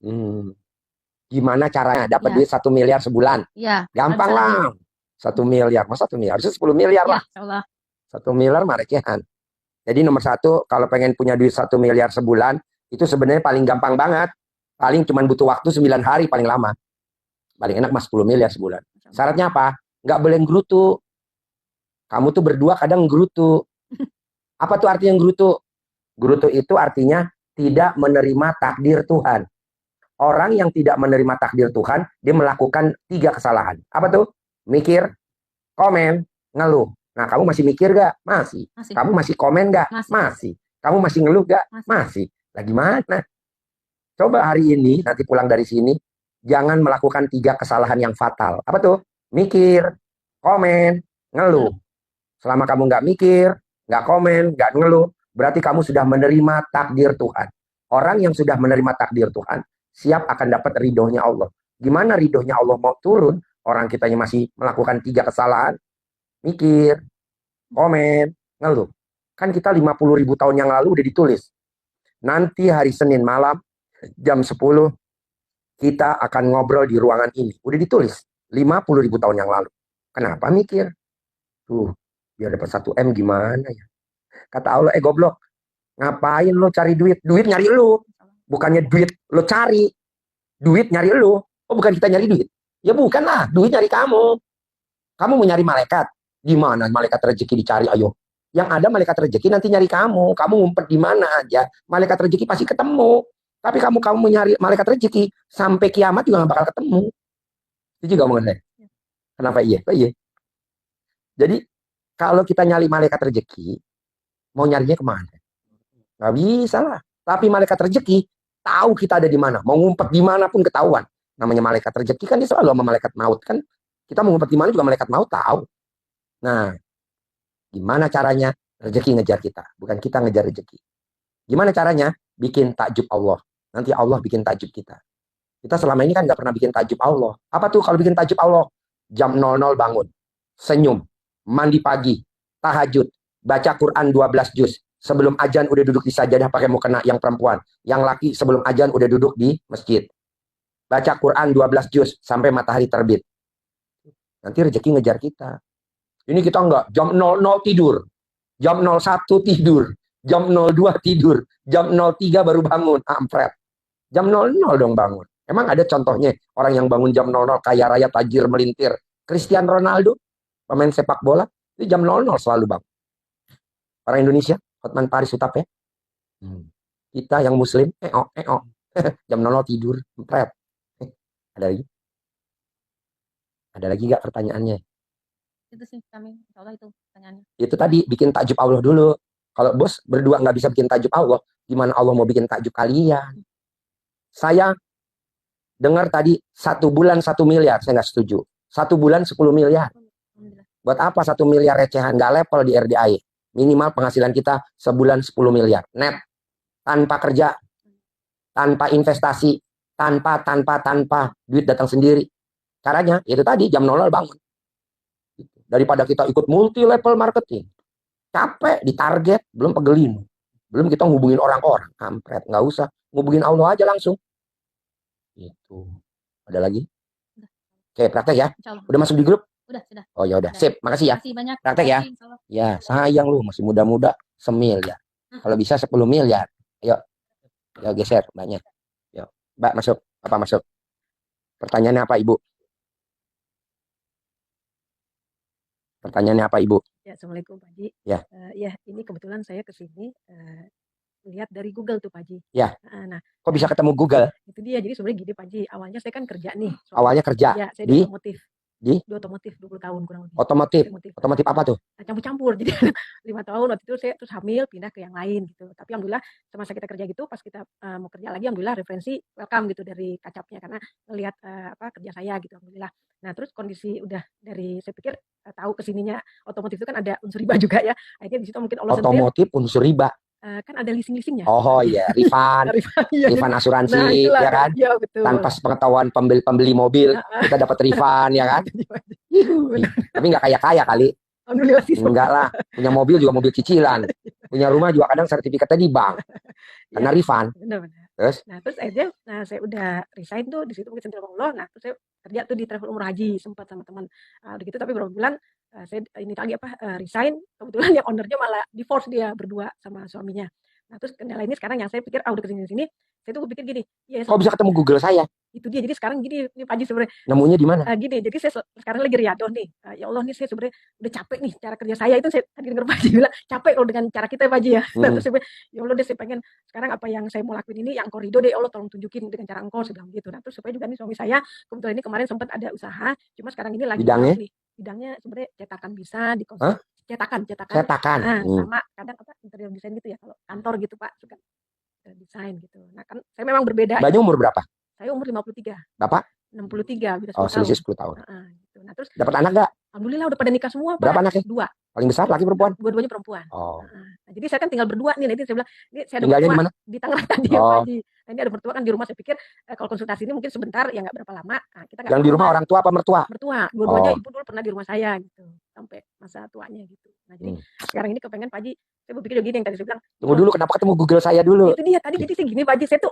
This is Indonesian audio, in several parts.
Hmm. Gimana caranya dapat Ya, duit 1 miliar sebulan? ya, Gampang bisa lagi. lah. 1 miliar, masa 1 miliar? Harusnya 10 miliar Ya, lah. insya Allah. 1 miliar mah recehan. Jadi nomor satu, kalau pengen punya duit 1 miliar sebulan, itu sebenarnya paling gampang banget. Paling cuma butuh waktu 9 hari paling lama. Paling enak mas 10 miliar sebulan. Syaratnya apa? Nggak boleh gerutu. Kamu tuh berdua kadang gerutu. Apa tuh artinya gerutu? Gerutu itu artinya tidak menerima takdir Tuhan. Orang yang tidak menerima takdir Tuhan, dia melakukan 3 kesalahan. Apa tuh? Mikir, komen, ngeluh. Nah, kamu masih mikir gak? Masih. Masih. Kamu masih komen gak? Masih. Masih. Kamu masih ngeluh gak? Masih. Masih. Lah gimana? Coba hari ini, nanti pulang dari sini, jangan melakukan 3 kesalahan yang fatal. Apa tuh? Mikir, komen, ngeluh. Selama kamu nggak mikir, nggak komen, nggak ngeluh, berarti kamu sudah menerima takdir Tuhan. Orang yang sudah menerima takdir Tuhan, siap akan dapat ridhonya Allah. Gimana ridhonya Allah mau turun? Orang kitanya masih melakukan 3 kesalahan, mikir, komen, ngeluh. Kan kita 50.000 tahun yang lalu udah ditulis. Nanti hari Senin malam, jam 10, kita akan ngobrol di ruangan ini. Udah ditulis, 50.000 tahun yang lalu. Kenapa mikir? Tuh, biar dapat 1 M gimana ya? Kata Allah, goblok, ngapain lo cari duit? Duit nyari lu. Bukannya duit lo cari. Duit nyari lu. Oh, bukan kita nyari duit. Ya bukan lah, duit nyari kamu. Kamu mau nyari malaikat. Gimana malaikat rezeki dicari, ayo. Yang ada malaikat rezeki nanti nyari kamu. Kamu ngumpet di mana aja, malaikat rezeki pasti ketemu. Tapi kamu nyari malaikat rezeki, sampai kiamat juga gak bakal ketemu. Itu juga omongan saya. Kenapa iya? Kok iya? Jadi, kalau kita nyari malaikat rezeki, mau nyarinya kemana? Nggak bisa lah. Tapi malaikat rezeki tahu kita ada di mana. Mau ngumpet di mana pun ketahuan. Namanya malaikat rezeki kan dia selalu sama malaikat maut kan. Kita mau ngumpet di mana juga malaikat maut tahu. Nah, gimana caranya? Rezeki ngejar kita, bukan kita ngejar rezeki. Gimana caranya? Bikin takjub Allah. Nanti Allah bikin takjub kita. Kita selama ini kan nggak pernah bikin takjub Allah. Apa tuh kalau bikin takjub Allah? Jam 00 bangun, senyum, mandi pagi, tahajud, baca Quran 12 juz. Sebelum ajan udah duduk di sajadah pakai mukena yang perempuan. Yang laki sebelum ajan udah duduk di masjid. Baca Quran 12 juz sampai matahari terbit. Nanti rezeki ngejar kita. Ini kita enggak, jam 00 tidur. Jam 01 tidur. Jam 02 tidur. Jam 03 baru bangun. Ampret. Jam 00 dong bangun. Emang ada contohnya orang yang bangun jam 00 kaya raya tajir melintir. Cristiano Ronaldo, pemain sepak bola, itu jam 00 selalu bangun. Orang Indonesia, Hotman Paris Hutap ya. Kita yang muslim, jam 00 tidur, ampret. Ada lagi? Ada lagi nggak pertanyaannya? Itu sih kami, insya Allah itu pertanyaannya. Itu tadi, bikin takjub Allah dulu. Kalau bos berdua nggak bisa bikin takjub Allah, gimana Allah mau bikin takjub kalian? Saya dengar tadi 1 bulan 1 miliar, saya nggak setuju. 1 bulan 10 miliar. Buat apa 1 miliar recehan? Nggak level di RDI. Minimal penghasilan kita sebulan 10 miliar. Net. Tanpa kerja. Tanpa investasi. Tanpa. Duit datang sendiri. Caranya, itu tadi, jam 00 bangun. Daripada kita ikut multi level marketing. Capek, ditarget, belum pegelin. Belum kita ngubungin orang-orang. Kampret, nggak usah. Ngubungin Allah aja langsung. Itu. Ada lagi? Oke, praktek ya. Udah masuk di grup? Sudah. Oh ya udah, sip. Makasih ya. Makasih banyak. Praktek ya. Ya, sayang lu masih muda-muda, semiliar. Kalau bisa 10 miliar. Ayo. Ya geser banyak. Yuk. Mbak masuk. Apa masuk? Pertanyaannya apa, Ibu? Pertanyaannya apa, Ibu? Ya, Assalamualaikum Pak Haji. Ya. Ya, ini kebetulan saya kesini lihat dari Google tuh Pak Haji. Ya. Nah, kok bisa ketemu Google? Itu dia. Jadi sebenarnya gini Pak Haji, awalnya saya kan kerja nih. Awalnya kerja? Ya, saya di otomotif. Di otomotif 20 tahun kurang lebih. Otomotif apa tuh? Campur-campur. Jadi 5 tahun waktu itu saya terus hamil pindah ke yang lain gitu. Tapi alhamdulillah semasa kita kerja gitu, pas kita mau kerja lagi alhamdulillah referensi welcome gitu dari kacapnya karena melihat kerja saya gitu alhamdulillah. Nah, terus kondisi udah dari saya pikir tahu kesininya otomotif itu kan ada unsur riba juga ya. Akhirnya di situ mungkin Allah otomotif unsur riba. Kan ada leasing-leasingnya. Oh iya, refund asuransi, nah, ya kan? Ya, betul. Tanpa pengetahuan pembeli mobil, kita dapat refund, ya kan? Tapi nggak kaya-kaya kali. Alhamdulillah sih. Enggak lah, punya mobil juga mobil cicilan. Punya rumah juga kadang sertifikatnya di bank. Karena refund. Benar-benar. Terus? Nah, terus akhirnya saya udah resign tuh di situ mungkin sama Allah. Nah, terus saya kerja tuh di travel umroh haji sempat sama teman. Udah gitu tapi beberapa bulan saya ini lagi resign. Kebetulan yang ownernya malah divorce dia berdua sama suaminya. Nah, terus kendala ini sekarang yang saya pikir udah kesini sini, saya tuh pikir gini, ya Kok bisa ketemu Google saya? itu dia. Jadi sekarang gini nih Pak Haji sebenarnya Nemunya di mana? gini, jadi saya sekarang lagi riadoh nih. Ya Allah nih saya sebenarnya udah capek nih cara kerja saya itu. Saya tadi dengar Pak Haji bilang capek kalau dengan cara kita Pak Haji ya. Nah, terus saya bilang, ya Allah deh saya pengen sekarang apa yang saya mau lakuin ini yang koridor deh, ya Allah tolong tunjukin dengan cara engkau, saya bilang gitu. Nah, terus supaya juga nih suami saya kebetulan ini kemarin sempat ada usaha, cuma sekarang ini lagi Bidangnya? down nih. Bidangnya sebenarnya cetakan bisa di Hah? cetakan Cetakan. sama kadang interior desain gitu ya, kalau kantor gitu Pak suka desain gitu. Nah, kan saya memang berbeda. Mbaknya umur berapa? Saya umur 53. Bapak? 63, beda 10 Oh, tahun. selisih 10 tahun. Gitu. Nah, terus Dapat anak nggak? alhamdulillah udah pada nikah semua, Pak. Berapa anaknya? 2. Paling besar laki perempuan? Dua-duanya perempuan. Oh. Nah, jadi saya kan tinggal berdua nih. Nanti saya bilang, ini saya ada Tinggalnya di mertua mana? di Tangerang tadi ya, Oh. Pak Haji. Nah, ini ada mertua kan di rumah. Saya pikir kalau konsultasi ini mungkin sebentar, ya nggak berapa lama. Nah, kita nggak Yang di rumah orang tua apa mertua? mertua. Dua-duanya Oh. ibu dulu pernah di rumah saya gitu, sampai masa tuanya gitu. Nah, jadi sekarang ini kepengen Pak Haji, saya berpikir gini yang tadi saya bilang. Tunggu dulu, kenapa ketemu Google saya dulu? Itu dia tadi. Jadi saya gini Pak Haji, saya tuh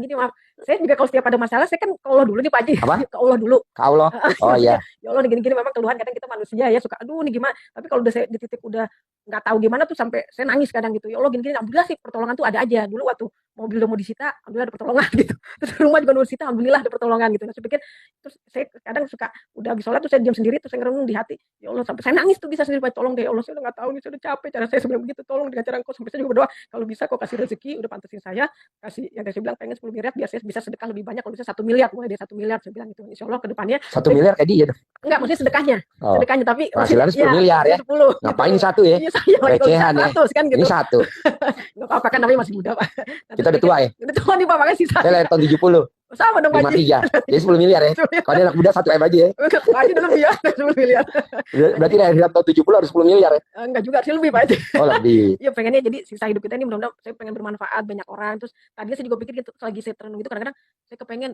gini, maaf. Saya juga kalau setiap ada masalah, saya kan ke Allah dulu nih Pak Haji. Apa? Ke Allah dulu. Ke Allah? Oh iya. Ya Allah gini-gini, memang keluhan kadang kita manusia ya suka aduh nih gimana, tapi kalau udah saya di titik udah nggak tahu gimana tuh sampai saya nangis kadang gitu. Ya Allah gini-gini, alhamdulillah sih pertolongan tuh ada aja. Dulu waktu mobil udah mau disita, alhamdulillah ada pertolongan gitu. Terus rumah juga mau disita, alhamdulillah ada pertolongan gitu. Nah, saya pikir terus saya kadang suka udah habis sholat tuh saya diam sendiri, terus saya ngerenung di hati, ya Allah sampai saya nangis tuh bisa sendiri, Pak, tolong deh ya Allah, saya udah nggak tahu nih, saya udah capek cara saya sebenarnya begitu, tolong dengan cara engkau. Sampai saya juga berdoa kalau bisa kau kasih rezeki, udah pantesin saya kasih yang saya bilang pengen 10 miliar biar saya bisa sedekah lebih banyak, kalau bisa 1 miliar, mulai dari 1 miliar saya bilang gitu. Insya Allah ke depannya 1 miliar kayak dia dong. enggak, maksudnya sedekahnya. Oh. Sedekahnya tapi Penghasilannya 10 miliar ya. 10. Ngapain gitu. satu ya? Iya, saya lagi Recehan ya. 100 kan gitu. Ini satu. Enggak apa-apa kan namanya masih muda, Pak. Kita udah tua ya. Udah tua nih Pak, makanya sisa. Saya lahir tahun 70. Sama dong Pak Haji. 53. Jadi 10 miliar ya. Kalau dia anak muda 1 M aja ya. Pak Haji udah lebih ya, 10 miliar. Berarti lahir tahun 70 harus 10 miliar ya. Enggak juga sih, lebih Pak Haji. Oh lebih. Iya pengennya jadi sisa hidup kita ini mudah-mudahan saya pengen bermanfaat banyak orang. Terus tadinya saya juga pikir gitu, lagi saya terenung gitu kadang-kadang saya kepengen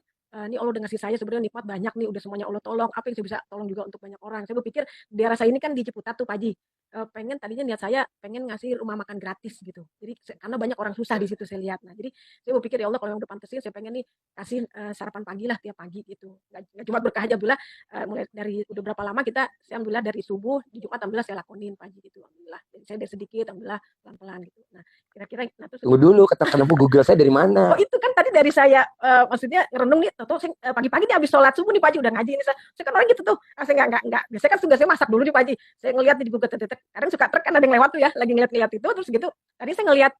ini Allah udah ngasih saya sebenarnya nikmat banyak nih, udah semuanya Allah tolong, apa yang saya bisa tolong juga untuk banyak orang. Saya berpikir di daerah saya ini kan di Ciputat tuh Pak Haji. Pengen tadinya niat saya pengen ngasih rumah makan gratis gitu. Jadi karena banyak orang susah di situ saya lihat. Nah, jadi saya berpikir ya Allah kalau yang udah pantesin saya pengen nih kasih sarapan pagi lah tiap pagi gitu. Nggak cuma berkah aja, alhamdulillah mulai dari udah berapa lama saya alhamdulillah dari subuh di Jumat alhamdulillah saya lakonin Pak Haji gitu. Alhamdulillah. Jadi saya dari sedikit alhamdulillah pelan-pelan gitu. Nah, kira-kira terus Tunggu dulu, ketemu Google saya dari mana? Oh itu kan tadi dari saya maksudnya renung nih, tahu saya pagi-pagi nih habis sholat subuh nih Pak Haji udah ngaji ini saya kan orang gitu tuh. Saya enggak. Biasanya kan tugas saya masak dulu nih Pak Haji. Saya ngelihat di Google Tetek. Kadang suka truk kan ada yang lewat tuh ya, lagi ngeliat-ngeliat itu terus gitu. Tadi saya ngelihat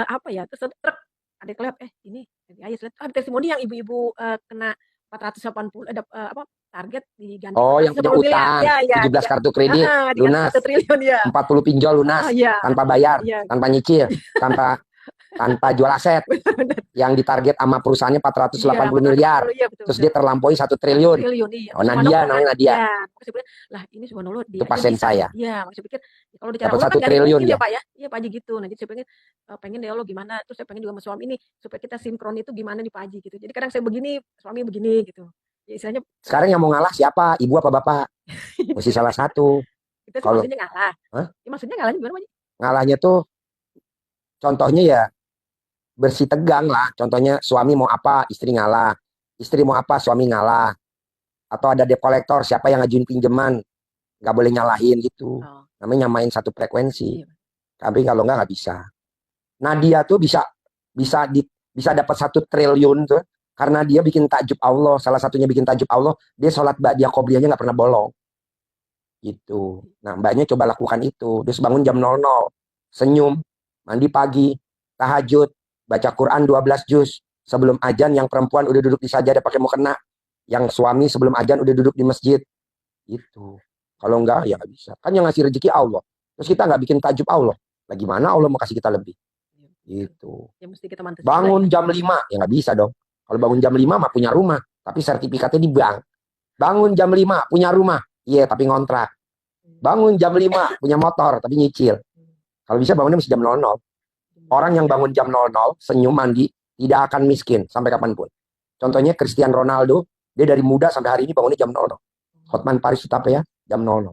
apa ya? Terus truk ada yang kelihatan ini ya saya testimoni yang ibu-ibu kena 480 ada target diganti. Oh, yang punya utang, ya, 17 kartu kredit, lunas, 1 triliun ya. 40 pinjol lunas, Iya. tanpa bayar, Iya. tanpa nyicil, tanpa jual aset. Yang ditarget sama perusahaannya 480 miliar. Iya, betul, Terus dia terlampaui 1 triliun. Iya. Oh, Nadia, namanya Nadia. Ya, lah ini subhanallah dia Itu pasien saya. Iya, maksud pikir kalau bicara Dapat Allah 1 kan triliun ya dia. Pak ya. Iya Pak Haji gitu. Nah, jadi saya pengen deh Allah gimana. Terus saya pengen juga sama suami ini supaya kita sinkron itu gimana nih Pak Haji gitu. Jadi kadang saya begini, suami begini gitu. Ya istilahnya Sekarang yang mau ngalah siapa? Ibu apa bapak? Mesti salah satu. kita sih Kalau- maksudnya ngalah. Hah? Ya, maksudnya ngalahnya gimana Pak Haji? Ngalahnya tuh contohnya ya bersih tegang lah. Contohnya suami mau apa, istri ngalah. Istri mau apa, suami ngalah. Atau ada debt collector, siapa yang ngajuin pinjaman, nggak boleh nyalahin gitu. Oh. Namanya nyamain satu frekuensi. Iya. Tapi kalau nggak bisa. Nadia tuh bisa dapat 1 triliun tuh karena dia bikin takjub Allah. Salah satunya bikin takjub Allah, dia sholat ba'diyah qobliyahnya nggak pernah bolong. Gitu. Nah, mbaknya coba lakukan itu. Terus bangun jam 00, senyum, mandi pagi, tahajud, baca Quran 12 juz. Sebelum azan yang perempuan udah duduk di sajadah pakai mukena. Yang suami sebelum azan udah duduk di masjid. Itu. Kalau enggak ya nggak bisa. Kan yang ngasih rezeki Allah. Terus kita nggak bikin takjub Allah. Lah gimana Allah mau kasih kita lebih? Gitu. Ya mesti kita mantas. Bangun jam 5 ya nggak bisa dong. Kalau bangun jam 5 mah punya rumah, tapi sertifikatnya di bank. Bangun jam 5 punya rumah, iya tapi ngontrak. Bangun jam 5 punya motor tapi nyicil. Kalau bisa bangunnya mesti jam 00. Orang yang bangun jam 00 senyum mandi tidak akan miskin sampai kapanpun. Contohnya Cristiano Ronaldo, dia dari muda sampai hari ini bangunnya jam 00. Hotman Paris Hutapea jam 00.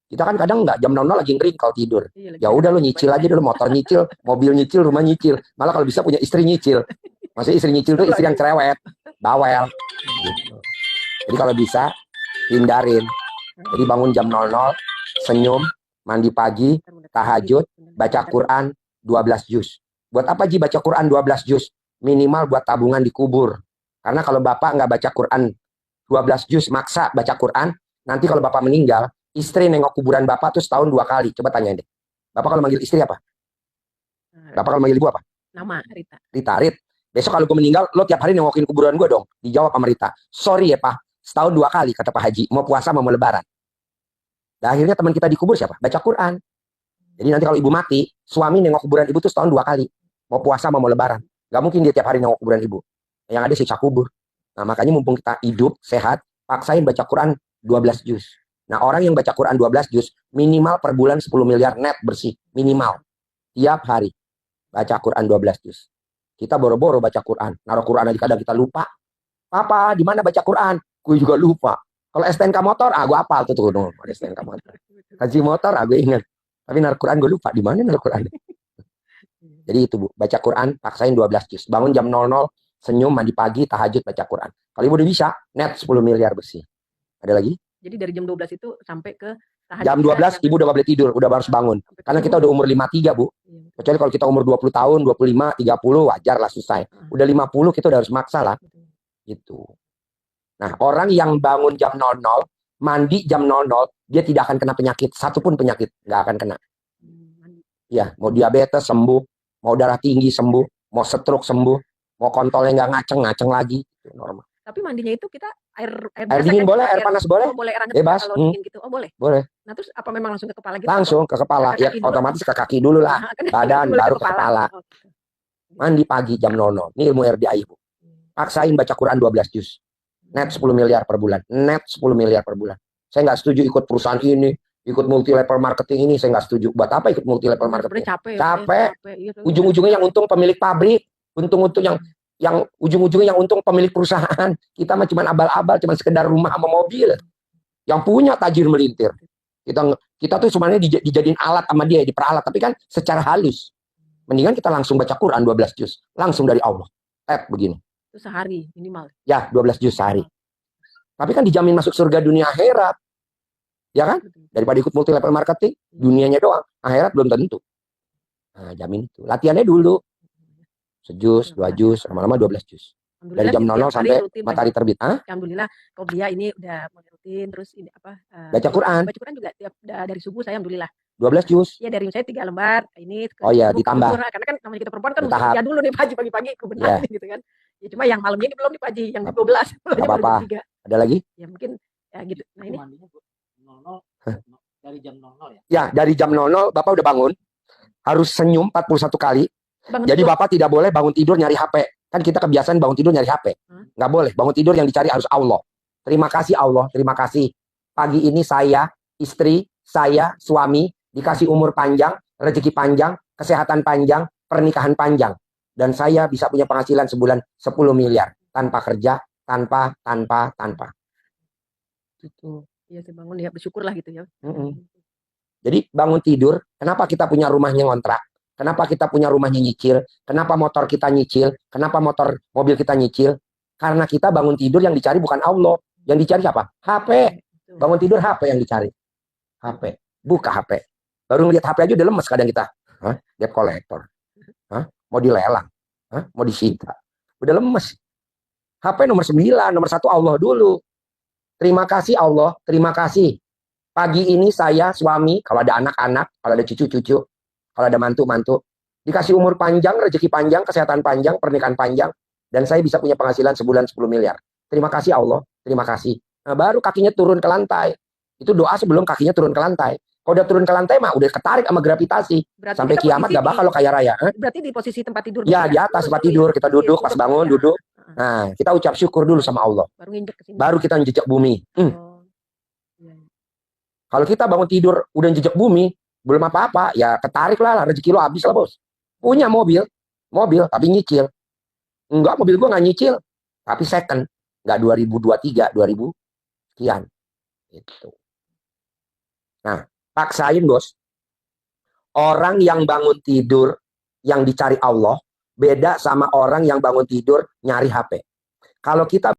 Kita kan kadang nggak jam 00 lagi ngering kalau tidur. Ya udah lo nyicil aja dulu, motor nyicil, mobil nyicil, rumah nyicil. Malah kalau bisa punya istri nyicil. Maksudnya istri nyicil tuh istri yang cerewet, bawel. Gitu. Jadi kalau bisa hindarin. Jadi bangun jam 00, senyum, mandi pagi, tahajud, baca Quran 12 juz. Buat apa Ji baca Quran 12 juz? Minimal buat tabungan di kubur. Karena kalau Bapak nggak baca Quran 12 juz, maksa baca Quran, nanti kalau Bapak meninggal, istri nengok kuburan Bapak tuh setahun 2 kali. Coba tanya deh. Bapak kalau manggil istri apa? Bapak kalau manggil ibu apa? Nama Rita. Rita, Rit. Besok kalau gue meninggal, lo tiap hari nengokin kuburan gue dong. Dijawab sama Rita. Sorry ya Pak, setahun 2 kali kata Pak Haji. Mau puasa mau lebaran. Dan akhirnya teman kita dikubur siapa? Baca Quran. Jadi nanti kalau ibu mati, suami nengok kuburan ibu tuh setahun 2 kali. Mau puasa mau lebaran. Gak mungkin dia tiap hari nengok kuburan ibu. Yang ada siksa kubur. Nah makanya mumpung kita hidup, sehat, paksain baca Quran 12 juz. Nah orang yang baca Quran 12 juz, minimal per bulan 10 miliar net bersih. Minimal. Tiap hari. Baca Quran 12 juz. Kita boro-boro baca Quran. Naruh Quran aja kadang kita lupa. Papa, di mana baca Quran? Gue juga lupa. Kalau STNK motor, gue hafal tuh dong. STNK motor. Haji motor, gue ingat. Tapi naruh Quran gue lupa. Di mana naruh Quran? Jadi itu Bu, baca Quran, paksain 12 juz. Bangun jam 00, senyum, mandi pagi, tahajud, baca Quran. Kalau ibu udah bisa, net 10 miliar bersih. Ada lagi? Jadi dari jam 12 itu sampai ke tahajud. Jam 12, ibu udah gak boleh tidur, udah harus bangun. Karena kita udah umur 53, Bu. Kecuali kalau kita umur 20 tahun, 25, 30, wajar lah selesai. Udah 50, kita udah harus maksa lah. Gitu. Nah, orang yang bangun jam 00, mandi jam 00, dia tidak akan kena penyakit. Satupun penyakit, nggak akan kena. Ya, mau diabetes sembuh, mau darah tinggi sembuh, mau stroke sembuh, mau kontolnya nggak ngaceng lagi. Itu normal. Tapi mandinya itu kita air dingin boleh, air panas boleh. Oh, boleh air hangat bebas. kalau dingin gitu. Oh, boleh. Boleh. Nah, terus apa memang langsung ke kepala gitu? Langsung ke kepala. Ya, otomatis ke kaki dulu lah. Badan baru ke kepala. Mandi pagi jam 00. Ini ilmu RDI, Bu. Paksain baca Quran 12 juz. Net 10 miliar per bulan. Net 10 miliar per bulan. Saya nggak setuju ikut perusahaan ini, ikut multi level marketing ini, saya nggak setuju. Buat apa ikut multi level marketing? Capek. Ujung-ujungnya yang untung pemilik pabrik, untung-untung yang ujung-ujungnya yang untung pemilik perusahaan. Kita mah cuma abal-abal, cuma sekedar rumah sama mobil. Yang punya tajir melintir. Kita tuh sebenarnya dijadiin alat sama dia, diperalat, tapi kan secara halus. Mendingan kita langsung baca Quran 12 juz, langsung dari Allah. Begini. Itu sehari minimal. Ya, 12 juz sehari. Tapi kan dijamin masuk surga dunia akhirat. Ya kan? Daripada ikut multi level marketing, dunianya doang, akhirat belum tentu. Nah, jamin itu. Latihannya dulu. Sejus, 2 juz, lama-lama 12 juz. Dari jam 00 sampai matahari terbit. Alhamdulillah, kalau dia ini udah mulai rutin, terus ini apa? Baca Quran. Baca Quran juga dari subuh saya alhamdulillah. 12 juz. Ya dari saya 3 lembar. Ini. Oh ya, ditambah. Karena kan namanya kita perempuan kan ya dulu nih pagi-pagi kebenaran gitu kan. Ya cuma yang malamnya ini belum nih Pak Haji, yang 12. Gak apa-apa. Ada lagi? Ya mungkin ya gitu. Nah ini. Dari jam 00 ya? Ya, dari jam 00 Bapak udah bangun. Harus senyum 41 kali. Jadi Bapak tidak boleh bangun tidur nyari HP. Kan kita kebiasaan bangun tidur nyari HP. Nggak boleh. Bangun tidur yang dicari harus Allah. Terima kasih Allah. Terima kasih. Pagi ini saya, istri, saya, suami, dikasih umur panjang, rezeki panjang, kesehatan panjang, pernikahan panjang. Dan saya bisa punya penghasilan sebulan 10 miliar. Tanpa kerja, tanpa. Gitu. Iya, saya bangun ya bersyukurlah gitu ya. Jadi bangun tidur, kenapa kita punya rumahnya ngontrak? Kenapa kita punya rumahnya nyicil? Kenapa motor kita nyicil? Kenapa mobil kita nyicil? Karena kita bangun tidur yang dicari bukan Allah. Yang dicari apa? HP. Bangun tidur HP yang dicari. HP. Buka HP. Baru ngeliat HP aja udah lemes kadang kita. Debt collector. Mau dilelang. Mau disita. Udah lemes. HP nomor 9, nomor 1 Allah dulu. Terima kasih Allah, terima kasih. Pagi ini saya, suami, kalau ada anak-anak, kalau ada cucu-cucu, kalau ada mantu-mantu, dikasih umur panjang, rezeki panjang, kesehatan panjang, pernikahan panjang, dan saya bisa punya penghasilan sebulan 10 miliar. Terima kasih Allah, terima kasih. Nah, baru kakinya turun ke lantai. Itu doa sebelum kakinya turun ke lantai. Kalau udah turun ke lantai mah udah ketarik sama gravitasi. Berarti sampai kiamat gak bakal lo kaya raya. Berarti di posisi tempat tidur. Ya, di atas tempat tidur. Kita duduk, pas bangun, duduk. Nah, kita ucap syukur dulu sama Allah. Baru kita jejak bumi. Kalau kita bangun tidur udah jejak bumi, belum apa-apa, ya ketarik lah rezeki lo habis lah bos. Punya mobil tapi nyicil. Enggak, mobil gua nggak nyicil, tapi second. Nggak 2023, 2000 sekian. Itu. Nah, paksain bos. Orang yang bangun tidur, yang dicari Allah, beda sama orang yang bangun tidur nyari HP. Kalau kita